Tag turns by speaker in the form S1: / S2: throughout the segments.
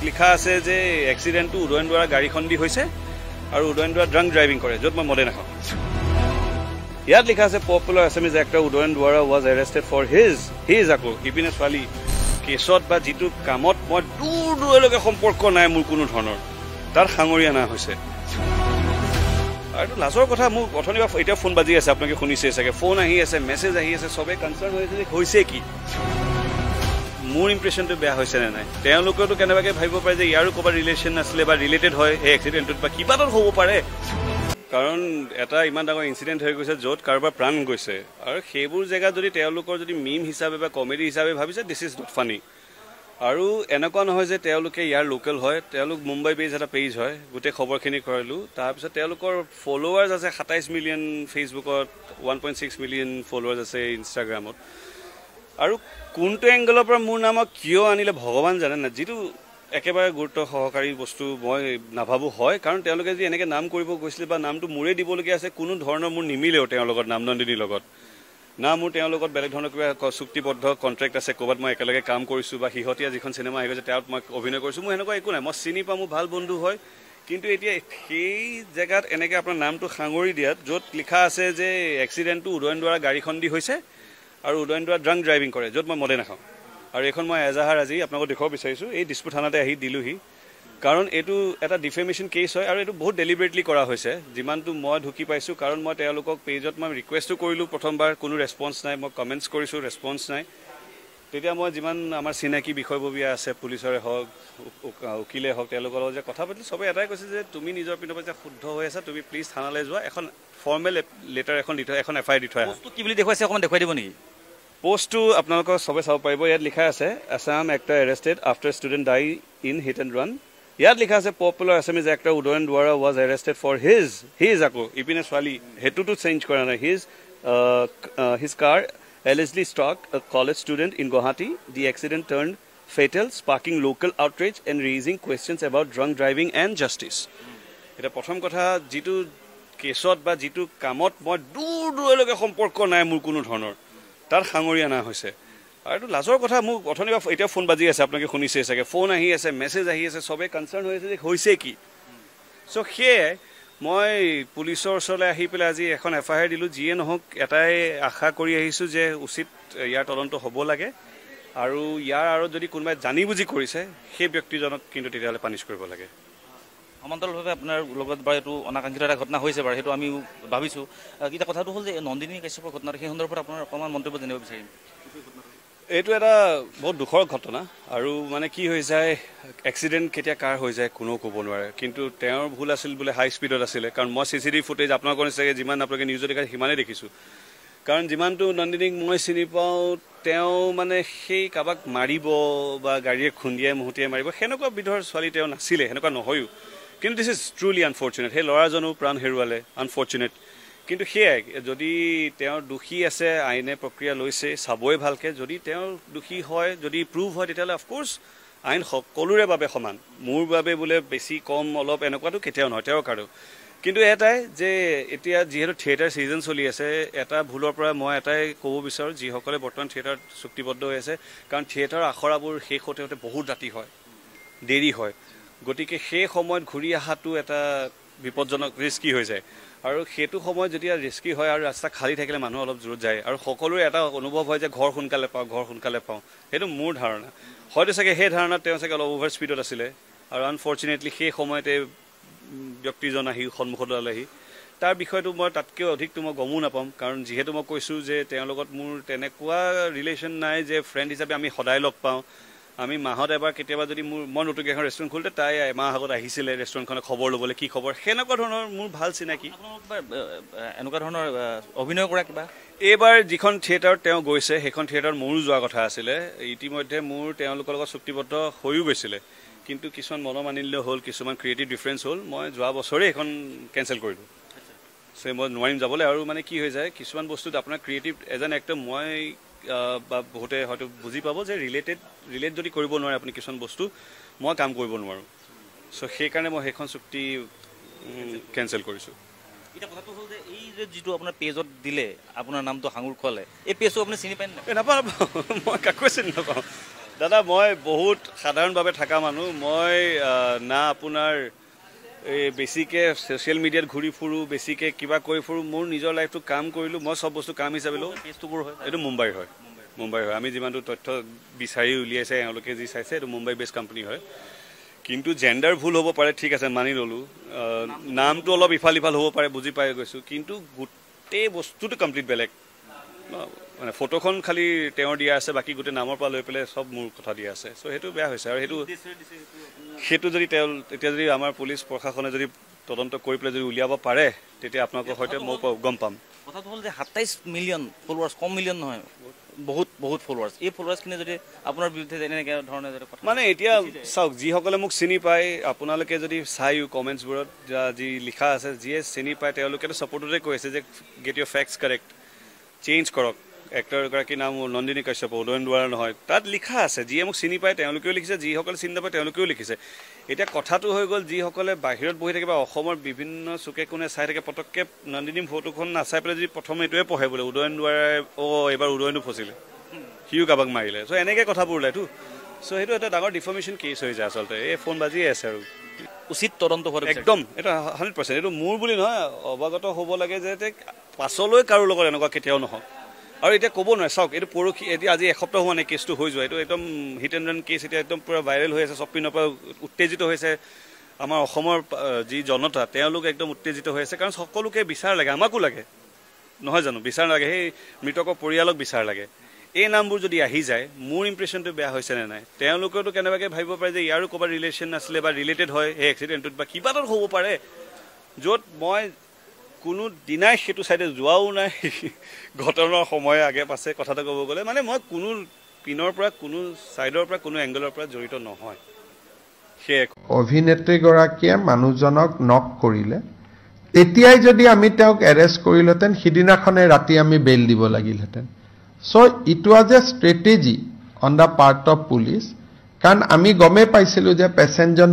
S1: লিখা আছে যে এক্সিডেণ্টটো উদয়ন দুৱাৰা গাড়ীখন দি হৈছে আৰু উদয়ন দুৱাৰা ড্ৰাংক ড্ৰাইভিং কৰে, য'ত মই মদে নাখাওঁ। ইয়াত লিখা আছে popular Assamese actor Udayan Duwara was arrested for his আকৌ ইপিনে ছোৱালী কেছত বা যিটো কামত মই দূৰ দূৰলৈকে সম্পৰ্ক নাই মোৰ কোনো ধৰণৰ, তাৰ সাঙুৰি অনা হৈছে। আৰু লাজৰ কথা, মোৰ অথনি এতিয়া ফোন বাজি আছে, আপোনালোকে শুনিছে চাগে, ফোন আহি আছে, মেছেজ আহি আছে, চবেই কনচাৰ্ণ হৈ আছে যে হৈছে কি। মোৰ ইম্প্ৰেশ্যনটো বেয়া হৈছে নে নাই, তেওঁলোকেতো কেনেবাকৈ ভাবিব পাৰে যে ইয়াৰো ক'ৰবাত ৰিলেশ্যন আছিলে বা ৰিলেটেড হয় এই এক্সিডেণ্টটোত বা কিবা এটাত হ'ব পাৰে, কাৰণ এটা ইমান ডাঙৰ ইনচিডেণ্ট হৈ গৈছে য'ত কাৰোবাৰ প্ৰাণ গৈছে। আৰু সেইবোৰ জেগাত যদি তেওঁলোকৰ যদি মিম হিচাপে বা কমেডি হিচাপে ভাবিছে দিছ ইজ নট ফানি। আৰু এনেকুৱা নহয় যে তেওঁলোকে ইয়াৰ লোকেল হয়, তেওঁলোক মুম্বাই বেজ এটা পেজ হয়, গোটেই খবৰখিনি কৰিলোঁ। তাৰপিছত তেওঁলোকৰ ফলোৱাৰ্ছ আছে 27 মিলিয়ন ফেচবুকত, 1.6 মিলিয়ন ফলোৱাৰ্ছ আছে ইনষ্টাগ্ৰামত। আৰু কোনটো এংগলৰ পৰা মোৰ নামক কিয় আনিলে ভগৱান জানে না, যিটো একেবাৰে গুৰুত্ব সহকাৰী বস্তু মই নাভাবোঁ হয়, কাৰণ তেওঁলোকে যদি এনেকৈ নাম কৰিব গৈছিলে বা নামটো মোৰে দিবলগীয়া আছে, কোনো ধৰণৰ মোৰ নিমিলেও তেওঁৰ লগত, নাম নন্দিনীৰ লগত। না মোৰ তেওঁৰ লগত বেলেগ ধৰণৰ কিবা চুক্তিবদ্ধ কণ্ট্ৰেক্ট আছে, ক'ৰবাত মই একেলগে কাম কৰিছোঁ বা সিহঁতীয়া যিখন চিনেমা আহি গৈছে তেওঁত মই অভিনয় কৰিছোঁ, মোৰ সেনেকুৱা একো নাই। মই চিনি পাওঁ, মোৰ ভাল বন্ধু হয়, কিন্তু এতিয়া সেই জেগাত এনেকৈ আপোনাৰ নামটো সাঙুৰি দিয়াত, য'ত লিখা আছে যে এক্সিডেণ্টটো উদয়ন দুৱাৰা গাড়ীখন দি হৈছে আৰু উদয়ন দুৱাৰা ড্ৰাংক ড্ৰাইভিং কৰে, য'ত মই মদে নাখাওঁ। আৰু এইখন মই এজাহাৰ আজি আপোনালোকক দেখুৱাব বিচাৰিছোঁ, এই দিছপুৰ থানাতে আহি দিলোঁহি, কাৰণ এইটো এটা ডিফেমেশ্যন কেছ হয় আৰু এইটো বহুত ডেলিব্ৰেটলি কৰা হৈছে যিমানটো মই ঢুকি পাইছোঁ। কাৰণ মই তেওঁলোকক পেজত মই ৰিকুৱেষ্টো কৰিলোঁ প্ৰথমবাৰ, কোনো ৰেছপন্স নাই, মই কমেণ্টছ কৰিছোঁ, ৰেছপন্স নাই। তেতিয়া মই যিমান আমাৰ চিনাকি বিষয়ববীয়া আছে, পুলিচৰে হওক উকিলে হওক, তেওঁলোকৰ লগত যে কথা পাতিলোঁ, চবেই এটাই কৈছে যে তুমি নিজৰ পিনৰ পৰা যে শুদ্ধ হৈ আছা, তুমি প্লিজ থানালৈ যোৱা, এখন ফৰ্মেল লেটাৰ এখন দি থৈ, এখন FIR দি থৈ আহা।
S2: কি বুলি দেখুৱাইছে অকণমান দেখুৱাই দিব নেকি?
S1: পোষ্টটো আপোনালোকক চবে চাব পাৰিব, ইয়াত লিখা আছে Assam actor arrested after student die in hit and run. ইয়াত লিখা আছে popular Assamese actor Udayan Duwara was arrested for his আকৌ ইপিনে ছোৱালী, সেইটোতো চেঞ্জ কৰা নাই, his car allegedly struck a college student in Guwahati. The accident turned fatal, sparking local outrage and raising questions about drunk driving and justice. এটা প্ৰথম কথা, যিটো কেছত বা যিটো কামত মই দূৰ দূৰলৈকে সম্পৰ্ক নাই মোৰ কোনো ধৰণৰ, তাৰ সাঙুৰি অনা হৈছে। আৰু এইটো লাজৰ কথা, মোৰ অথনি এতিয়া ফোন বাজি আছে, আপোনালোকে শুনিছে চাগে, ফোন আহি আছে, মেছেজ আহি আছে, চবেই কনচাৰ্ণ হৈ আছে যে হৈছে কি। চ' সেয়াই মই পুলিচৰ ওচৰলৈ আহি পেলাই আজি এখন FIR দিলোঁ। যিয়ে নহওক এটাই আশা কৰি আহিছোঁ যে উচিত ইয়াৰ তদন্ত হ'ব লাগে, আৰু ইয়াৰ আৰু যদি কোনোবাই জানি বুজি কৰিছে সেই ব্যক্তিজনক কিন্তু তেতিয়াহ'লে পানিছ কৰিব লাগে।
S2: সমান্তৰালভাৱে আপোনাৰ লগত বাৰু এইটো অনাকাংক্ষিত এটা ঘটনা হৈছে বাৰু, সেইটো আমি ভাবিছোঁ। এতিয়া কথাটো হ'ল যে নন্দিনী কাশ্যপৰ ঘটনাটো, সেই সন্দৰ্ভত আপোনাৰ অকণমান মন্তব্য জানিব বিচাৰিম।
S1: এইটো এটা বহুত দুখৰ ঘটনা, আৰু মানে কি হৈ যায়, এক্সিডেণ্ট কেতিয়া কাৰ হৈ যায় কোনেও ক'ব নোৱাৰে। কিন্তু তেওঁৰ ভুল আছিল বোলে, হাই স্পীডত আছিলে, কাৰণ মই CCTV ফুটেজ আপোনালোকৰ নিচিনাকৈ যিমান আপোনালোকে নিউজত দেখাই সিমানেই দেখিছোঁ। কাৰণ যিমানটো নন্দিনীক মই চিনি পাওঁ, তেওঁ মানে সেই কাৰোবাক মাৰিব বা গাড়ীয়ে খুন্দিয়াই মহতিয়াই মাৰিব সেনেকুৱা বিধৰ ছোৱালী তেওঁ নাছিলে, সেনেকুৱা নহয়ো। কিন্তু দিছ ইজ ট্ৰুলি আনফৰ্চুনেট, সেই ল'ৰাজনো প্ৰাণ হেৰুৱালে, আনফৰ্চুনেট। কিন্তু সেয়াই, যদি তেওঁৰ দোষী আছে, আইনে প্ৰক্ৰিয়া লৈছে, চাবই ভালকৈ। যদি তেওঁৰ দোষী হয়, যদি প্ৰুভ হয়, তেতিয়াহ'লে অফক'ৰ্ছ আইন সকলোৰে বাবে সমান। মোৰ বাবে বোলে বেছি কম অলপ এনেকুৱাটো কেতিয়াও নহয় তেওঁৰ কাৰণেও। কিন্তু এটাই যে এতিয়া যিহেতু থিয়েটাৰ ছিজন চলি আছে, এটা ভুলৰ পৰা মই এটাই ক'ব বিচাৰোঁ, যিসকলে বৰ্তমান থিয়েটাৰত চুক্তিবদ্ধ হৈ আছে, কাৰণ থিয়েটাৰৰ আখৰাবোৰ শেষ হওঁতে হওঁতে বহুত ৰাতি হয়, দেৰি হয়, গতিকে সেই সময়ত ঘূৰি অহাটো এটা বিপদজনক, ৰিস্কি হৈ যায়। আৰু সেইটো সময়ত যেতিয়া ৰিস্কি হয় আৰু ৰাস্তা খালী থাকিলে মানুহ অলপ দূৰত যায়, আৰু সকলোৰে এটা অনুভৱ হয় যে ঘৰ সোনকালে পাওঁ, সেইটো মোৰ ধাৰণা। হয়তো চাগে সেই ধাৰণাত তেওঁ চাগে অলপ অ'ভাৰ স্পীডত আছিলে, আৰু আনফৰ্চুনেটলি সেই সময়তে ব্যক্তিজন আহি সন্মুখত আহি, তাৰ বিষয়টো মই তাতকৈ অধিকটো মই গমো নাপাম। কাৰণ যিহেতু মই কৈছোঁ যে তেওঁৰ লগত মোৰ তেনেকুৱা ৰিলেশ্যন নাই যে ফ্ৰেণ্ড হিচাপে আমি সদায় লগ পাওঁ। আমি মাহত এবাৰ কেতিয়াবা যদি মই নতুনকৈ এখন ৰেষ্টুৰেণ্ট খোলোতে তাই এমাহ আগত আহিছিলে ৰেষ্টুৰেণ্টখনে খবৰ ল'বলৈ, কি খবৰ, সেনেকুৱা ধৰণৰ মোৰ ভাল চিনাকি।
S2: এনেকুৱা ধৰণৰ অভিনয় কৰা কিবা
S1: এইবাৰ যিখন থিয়েটাৰত তেওঁ গৈছে সেইখন থিয়েটাৰত মোৰো যোৱা কথা আছিলে। ইতিমধ্যে মোৰ তেওঁলোকৰ লগত চুক্তিবদ্ধ হৈও গৈছিলে, কিন্তু কিছুমান মনোমালিন্য হ'ল, কিছুমান ক্ৰিয়েটিভ ডিফাৰেঞ্চ হ'ল। মই যোৱা বছৰেই সেইখন কেঞ্চেল কৰিলোঁ, চ' মই নোৱাৰিম যাবলৈ। আৰু মানে কি হৈ যায়, কিছুমান বস্তুত আপোনাৰ ক্ৰিয়েটিভ এজ এন এক্টৰ মই বা বহুতে হয়তো বুজি পাব যে ৰিলেট যদি কৰিব নোৱাৰে আপুনি কিছুমান বস্তু, মই কাম কৰিব নোৱাৰোঁ। চ' সেইকাৰণে মই সেইখন চুক্তি কেঞ্চেল কৰিছোঁ।
S2: এতিয়া কথাটো হ'ল যে এই যে যিটো আপোনাৰ পেজত দিলে আপোনাৰ নামটো সাঙুৰ খোৱালে, এই পেজটো আপুনি চিনি পায়
S1: নাপাওঁ, মই কাকোৱে চিনি নাপাওঁ। দাদা মই বহুত সাধাৰণভাৱে থকা মানুহ মই না আপোনাৰ বেছিকৈ ছ'চিয়েল মিডিয়াত ঘূৰি ফুৰোঁ বেছিকৈ কিবা কৰি ফুৰোঁ মোৰ নিজৰ লাইফটো কাম কৰিলোঁ মই চব বস্তু কাম হিচাপে লওঁ
S2: কেছটোবোৰ হয়
S1: এইটো মুম্বাইৰ হয় আমি যিমানটো তথ্য বিচাৰি উলিয়াইছে এওঁলোকে যি চাইছে এইটো মুম্বাই বেষ্ট কোম্পানী হয় কিন্তু জেণ্ডাৰ ভুল হ'ব পাৰে ঠিক আছে মানি ল'লোঁ নামটো অলপ ইফাল সিফাল হ'ব পাৰে বুজি পাই গৈছোঁ কিন্তু গোটেই বস্তুটো কমপ্লিট বেলেগ মানে ফটোখন খালি তেওঁৰ দিয়া আছে বাকী গোটেই নামৰ পৰা লৈ পেলাই চব মোৰ কথা দিয়া আছে চ' সেইটো বেয়া হৈছে আৰু সেইটো যদি তেতিয়া যদি আমাৰ পুলিচ প্ৰশাসনে যদি তদন্ত কৰি পেলাই যদি উলিয়াব পাৰে তেতিয়া আপোনালোকৰ সৈতে মই গম পাম
S2: কথাটো হ'ল যে 27 মিলিয়ন ফলোৱাৰ্ছ কম মিলিয়ন নহয় বহুত ফলোৱাৰ্ছ এই ফলোৱাৰ্ছখিনি যদি আপোনাৰ বিৰুদ্ধে এনেকৈ ধৰণে যদি কথা
S1: মানে এতিয়া চাওক যিসকলে মোক চিনি পায় আপোনালোকে যদি চাই কমেণ্টছবোৰত যি লিখা আছে যিয়ে চিনি পায় তেওঁলোকেতো ছাপোৰ্টতে কৈ আছে যে গেট ইউৰ ফেক্টছ কাৰেক্ট চেঞ্জ কৰক এক্টৰগৰাকীৰ নাম নন্দিনী কাশ্যপ উদয়ন দুৱাৰা নহয় তাত লিখা আছে যিয়ে মোক চিনি পায় তেওঁলোকেও লিখিছে যিসকলে চিনি নাপায় তেওঁলোকেও লিখিছে এতিয়া কথাটো হৈ গ'ল যিসকলে বাহিৰত বহি থাকে বা অসমৰ বিভিন্ন চুকে কোণে চাই থাকে পটককৈ নন্দিনী ফটোখন নাচাই পেলাই যদি প্ৰথম এইটোৱে পঢ়ে বোলে উদয়ন দুৱাৰাই এইবাৰ উদয়নো ফচিলে সিও কাৰোবাক মাৰিলে চ' এনেকৈ কথাবোৰ ওলাইতো চ' সেইটো এটা ডাঙৰ ডিফৰ্মেশ্যন কেছ হৈ যায় আচলতে এই ফোন বাজিয়ে আছে আৰু
S2: উচিত তদন্ত হোৱা
S1: একদম এটা 100% এইটো মোৰ বুলি নহয় অৱগত হ'ব লাগে যে পাছলৈ কাৰো লগত এনেকুৱা কেতিয়াও নহওক আৰু এতিয়া ক'ব নোৱাৰে চাওক এইটো পৰহি এতিয়া আজি এসপ্তাহ হোৱা নাই কেছটো হৈ যোৱা এইটো একদম হিট এণ্ড ৰান কেছ এতিয়া একদম পূৰা ভাইৰেল হৈ আছে চব পিনৰ পৰা উত্তেজিত হৈছে আমাৰ অসমৰ যি জনতা তেওঁলোক একদম উত্তেজিত হৈ আছে কাৰণ সকলোকে বিচাৰ লাগে আমাকো লাগে নহয় জানো বিচাৰ লাগে সেই মৃতকৰ পৰিয়ালক বিচাৰ লাগে এই নামবোৰ যদি আহি যায় মোৰ ইম্প্ৰেশ্যনটো বেয়া হৈছে নে নাই তেওঁলোকেতো কেনেবাকৈ ভাবিব পাৰে যে ইয়াৰো ক'ৰবাত ৰিলেশ্যন আছিলে বা ৰিলেটেড হয় সেই এক্সিডেণ্টটোত বা কিবা এটা হ'ব পাৰে য'ত মই কোনো দিনাই সেইটো চাইডে যোৱাও নাই ঘটনাৰ সময় আগে পাছে কথাটো ক'ব গ'লে মানে মই কোনো পিনৰ পৰা কোনো ছাইডৰ পৰা কোনো এংগলৰ পৰা জড়িত নহয় সেই
S3: অভিনেত্ৰীগৰাকীয়ে মানুহজনক নক কৰিলে তেতিয়াই যদি আমি তেওঁক এৰেষ্ট কৰিলেহেঁতেন সিদিনাখনে ৰাতি আমি বেইল দিব লাগিলহেঁতেন so' it was a strategy on the part of police কাৰণ আমি গমেই পাইছিলোঁ যে পেচেণ্টজন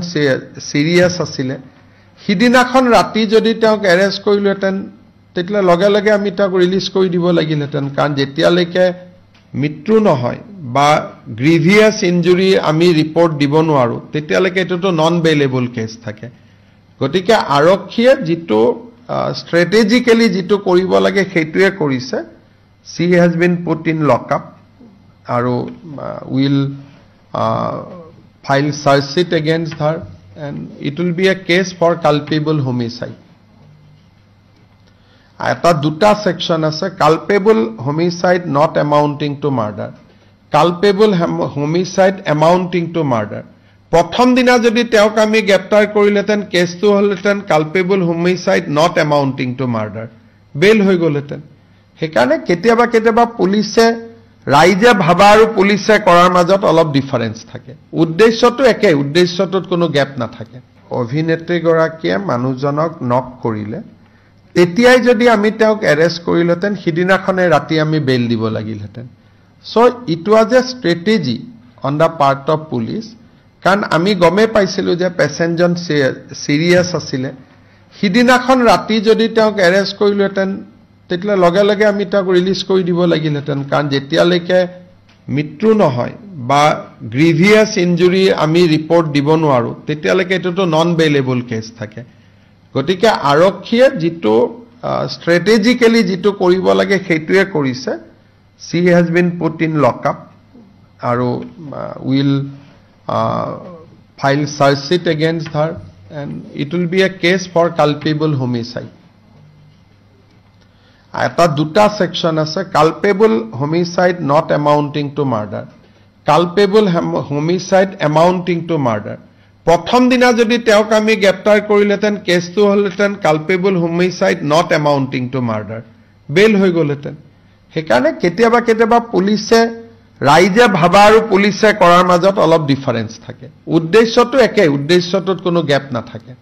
S3: চিৰিয়াছ আছিলে সিদিনাখন ৰাতি যদি তেওঁক এৰেষ্ট কৰিলোহেঁতেন তেতিয়া লগে লগে আমি তেওঁক ৰিলিজ কৰি দিব লাগিলহেঁতেন কাৰণ যেতিয়ালৈকে মৃত্যু নহয় বা গ্ৰিভিয়াছ ইঞ্জুৰি আমি ৰিপৰ্ট দিব নোৱাৰোঁ তেতিয়ালৈকে এইটোতো নন বেইলেবল কেছ থাকে গতিকে আৰক্ষীয়ে যিটো ষ্ট্ৰেটেজিকেলি যিটো কৰিব লাগে সেইটোৱে কৰিছে she has been put in lockup আৰু will file search sheet against her and it will be a case for culpable homicide এটা দুটা সেকশন আছে culpable homicide not amounting to murder culpable homicide amounting to murder প্ৰথম দিনা যদি তেওঁক আমি গ্ৰেপ্তাৰ কৰিলেতেন কেছটো হলতেন culpable homicide not amounting to murder বেল হৈ গ'লতেন সেইকাৰণে কেতিয়াবা পুলিচে ৰাইজে ভাবা আৰু পুলিচে কৰাৰ মাজত অলপ ডিফাৰেন্স থাকে উদ্দেশ্যটো একে উদ্দেশ্যটোত কোনো গ্যাপ নাথাকে অভিনেত্ৰীগৰাকীয়ে মানুহজনক নক কৰিলে তেতিয়াই যদি আমি তেওঁক এৰেষ্ট কৰিলেহেঁতেন সিদিনাখনে ৰাতি আমি বেইল দিব লাগিলহেঁতেন so' it was a strategy on the part of police কাৰণ আমি গমেই পাইছিলোঁ যে পেচেণ্টজন চিৰিয়াছ আছিলে সিদিনাখন ৰাতি যদি তেওঁক এৰেষ্ট কৰিলেহেঁতেন তেতিয়া লগে লগে আমি তেওঁক ৰিলিজ কৰি দিব লাগিলহেঁতেন কাৰণ যেতিয়ালৈকে মৃত্যু নহয় বা গ্ৰিভিয়াছ ইঞ্জুৰি আমি ৰিপৰ্ট দিব নোৱাৰোঁ তেতিয়ালৈকে এইটোতো নন বেইলেবল কেছ থাকে গতিকে আৰক্ষীয়ে যিটো ষ্ট্ৰেটেজিকেলি যিটো কৰিব লাগে সেইটোৱে কৰিছে she has been put in lockup আৰু will file search sheet against her and it will be a case for culpable homicide এটা দুটা সেকশন আছে culpable homicide not amounting to murder culpable homicide amounting to murder প্ৰথম দিনা যদি তেওঁক আমি গ্ৰেপ্তাৰ কৰিলেতেন কেছটো হলতেন culpable homicide not amounting to murder বেল হৈ গ'লতেন সেইকাৰণে কেতিয়াবা পুলিচে ৰাইজে ভাবা আৰু পুলিচে কৰাৰ মাজত অলপ ডিফাৰেন্স থাকে উদ্দেশ্যটো একে উদ্দেশ্যটোত কোনো গ্যাপ নাথাকে